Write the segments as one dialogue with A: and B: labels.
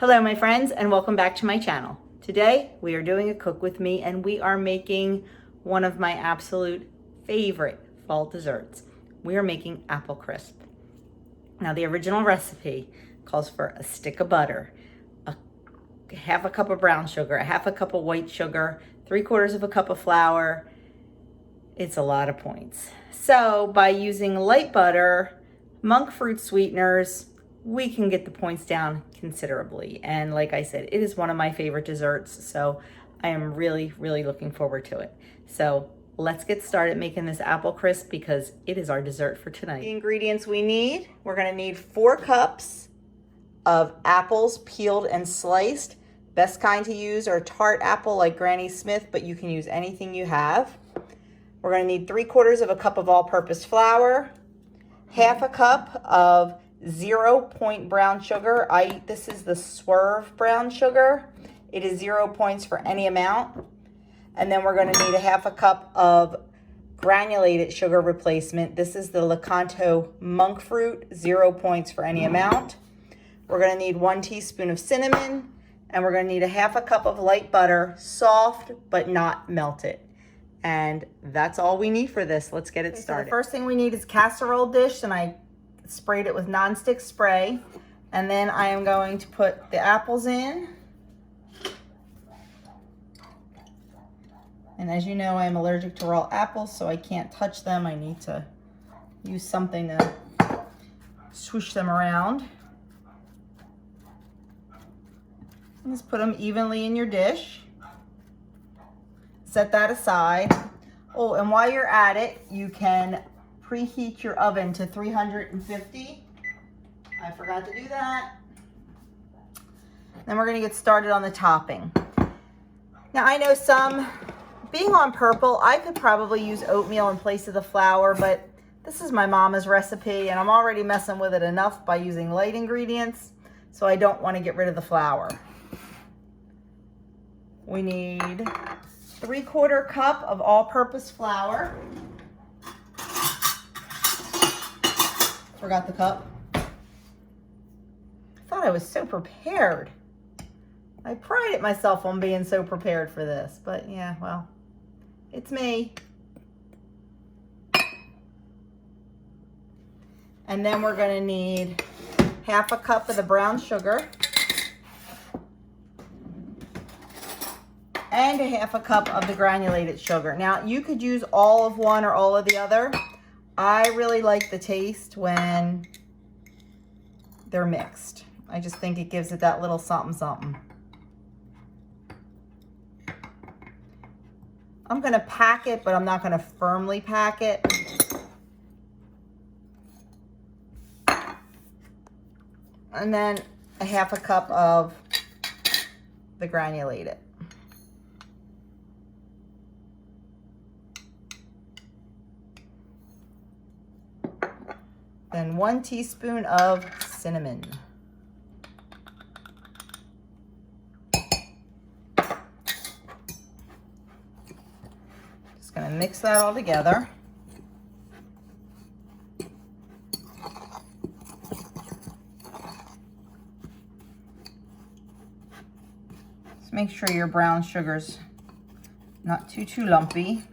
A: Hello my friends and welcome back to my channel. Today we are doing a cook with me and we are making one of my absolute favorite fall desserts. We are making apple crisp. Now the original recipe calls for a stick of butter, half a cup of brown sugar, a half a cup of white sugar, 3/4 of a cup of flour. It's a lot of points. So by using light butter, monk fruit sweeteners, we can get the points down considerably. And like I said, it is one of my favorite desserts. So I am really looking forward to it. So let's get started making this apple crisp because it is our dessert for tonight. The ingredients we need, we're gonna need 4 cups of apples peeled and sliced. Best kind to use are tart apple like Granny Smith, but you can use anything you have. We're gonna need 3/4 of a cup of all-purpose flour, half a cup of 0 point brown sugar. This is the Swerve brown sugar. It is 0 points for any amount. And then we're gonna need a half a cup of granulated sugar replacement. This is the Lakanto monk fruit, 0 points for any amount. We're gonna need 1 teaspoon of cinnamon, and we're gonna need a half a cup of light butter, soft but not melted. And that's all we need for this. Let's get it started. So the first thing we need is casserole dish, and I sprayed it with nonstick spray. And then I am going to put the apples in. And as you know, I am allergic to raw apples, so I can't touch them. I need to use something to swoosh them around. Just put them evenly in your dish. Set that aside. Oh, and while you're at it, you can preheat your oven to 350. I forgot to do that. Then we're gonna get started on the topping. Now I know being on purple, I could probably use oatmeal in place of the flour, but this is my mama's recipe and I'm already messing with it enough by using light ingredients, so I don't wanna get rid of the flour. We need 3/4 cup of all-purpose flour. Forgot the cup. I thought I was so prepared. I prided myself on being so prepared for this, but yeah, well, it's me. And then we're gonna need half a cup of the brown sugar and a half a cup of the granulated sugar. Now you could use all of one or all of the other. I really like the taste when they're mixed. I just think it gives it that little something. I'm gonna pack it, but I'm not gonna firmly pack it. And then a half a cup of the granulated. Then 1 teaspoon of cinnamon. Just gonna mix that all together. Just make sure your brown sugar's not too lumpy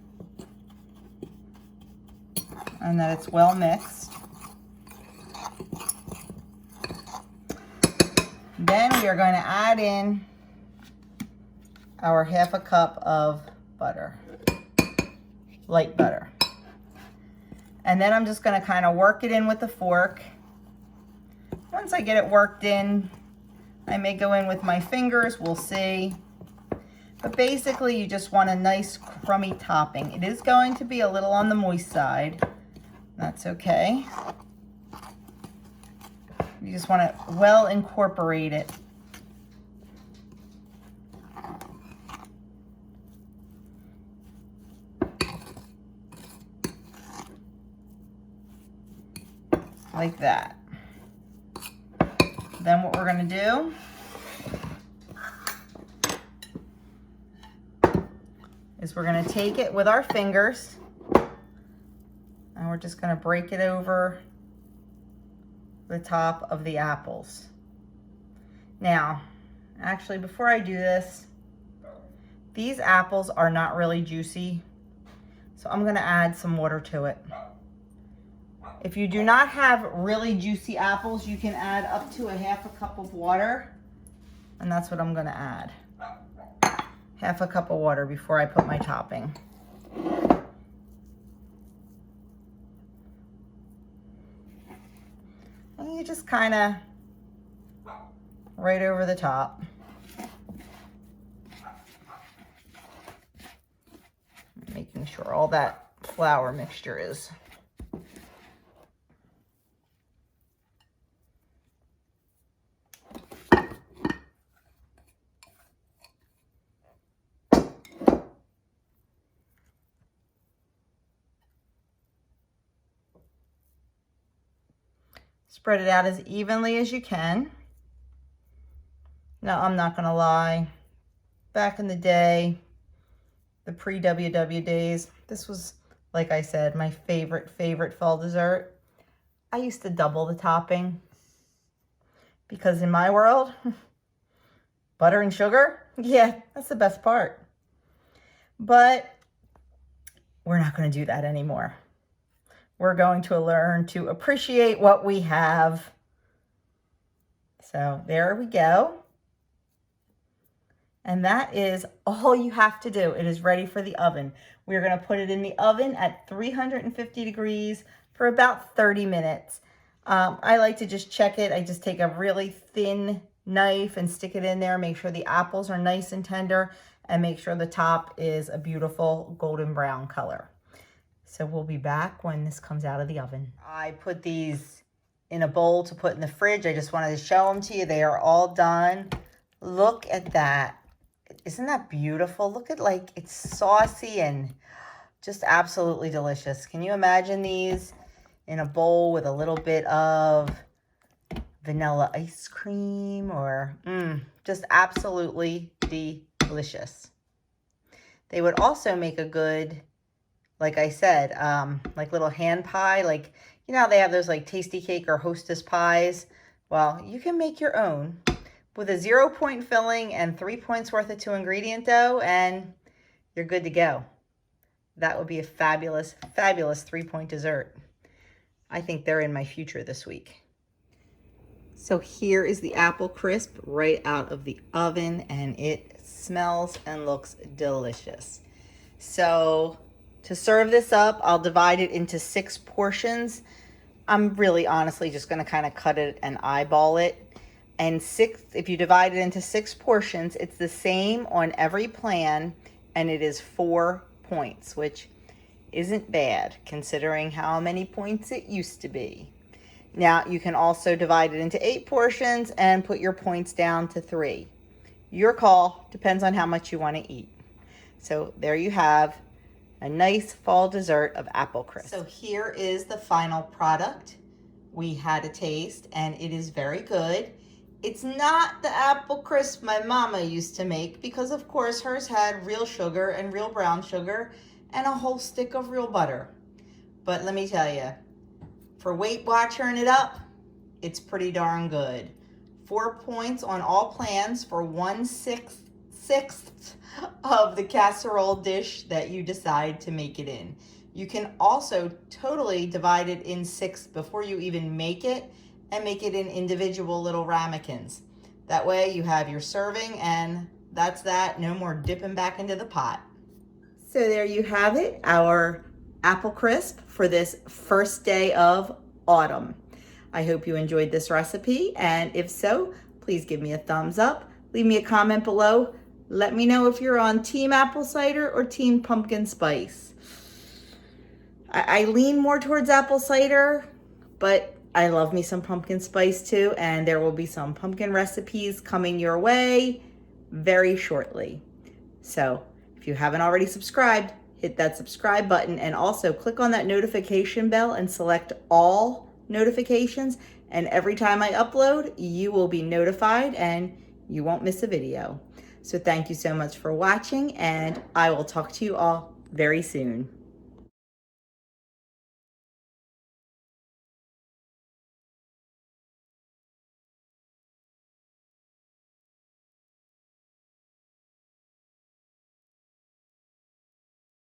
A: and that it's well mixed. Then we are going to add in our half a cup of butter, light butter. And then I'm just going to kind of work it in with the fork. Once I get it worked in, I may go in with my fingers, we'll see. But basically you just want a nice crummy topping. It is going to be a little on the moist side. That's okay. You just want to well incorporate it. Like that. Then what we're going to do is we're going to take it with our fingers and we're just going to break it over the top of the apples. Now, Actually, before I do this, these apples are not really juicy, so I'm gonna add some water to it. If you do not have really juicy apples, you can add up to a half a cup of water, and that's what I'm gonna add. Half a cup of water before I put my topping. And you just kind of right over the top. Making sure all that flour mixture is spread it out as evenly as you can. Now, I'm not gonna lie, back in the day, the pre-WW days, this was, like I said, my favorite fall dessert. I used to double the topping because in my world, butter and sugar, yeah, that's the best part. But we're not gonna do that anymore. We're going to learn to appreciate what we have. So there we go. And that is all you have to do. It is ready for the oven. We're gonna put it in the oven at 350 degrees for about 30 minutes. I like to just check it. I just take a really thin knife and stick it in there, make sure the apples are nice and tender, and make sure the top is a beautiful golden brown color. So we'll be back when this comes out of the oven. I put these in a bowl to put in the fridge. I just wanted to show them to you. They are all done. Look at that. Isn't that beautiful? Look at, like, it's saucy and just absolutely delicious. Can you imagine these in a bowl with a little bit of vanilla ice cream or just absolutely delicious. They would also make a good, like I said, like little hand pie. Like, you know how they have those like tasty cake or hostess pies? Well, you can make your own with a 0-point filling and 3 points worth of 2-ingredient dough, and you're good to go. That would be a fabulous, fabulous 3-point dessert. I think they're in my future this week. So here is the apple crisp right out of the oven, and it smells and looks delicious. So to serve this up, I'll divide it into 6 portions. I'm really honestly just gonna kind of cut it and eyeball it. And if you divide it into 6 portions, it's the same on every plan, and it is 4 points, which isn't bad considering how many points it used to be. Now, you can also divide it into 8 portions and put your points down to 3. Your call, depends on how much you want to eat. So there you have a nice fall dessert of apple crisp. So here is the final product. We had a taste, and it is very good. It's not the apple crisp my mama used to make because, of course, hers had real sugar and real brown sugar and a whole stick of real butter. But let me tell you, for Weight Watchering it up, it's pretty darn good. 4 points on all plans for 1/6 of the casserole dish that you decide to make it in. You can also totally divide it in 6 before you even make it, and make it in individual little ramekins. That way you have your serving, and that's that. No more dipping back into the pot. So there you have it, our apple crisp for this first day of autumn. I hope you enjoyed this recipe, and if so, please give me a thumbs up. Leave me a comment below. Let me know if you're on Team Apple Cider or Team Pumpkin Spice. I lean more towards apple cider, but I love me some pumpkin spice too, and there will be some pumpkin recipes coming your way very shortly. So if you haven't already subscribed, hit that subscribe button, and also click on that notification bell and select all notifications, and every time I upload, you will be notified and you won't miss a video. So thank you so much for watching, and I will talk to you all very soon.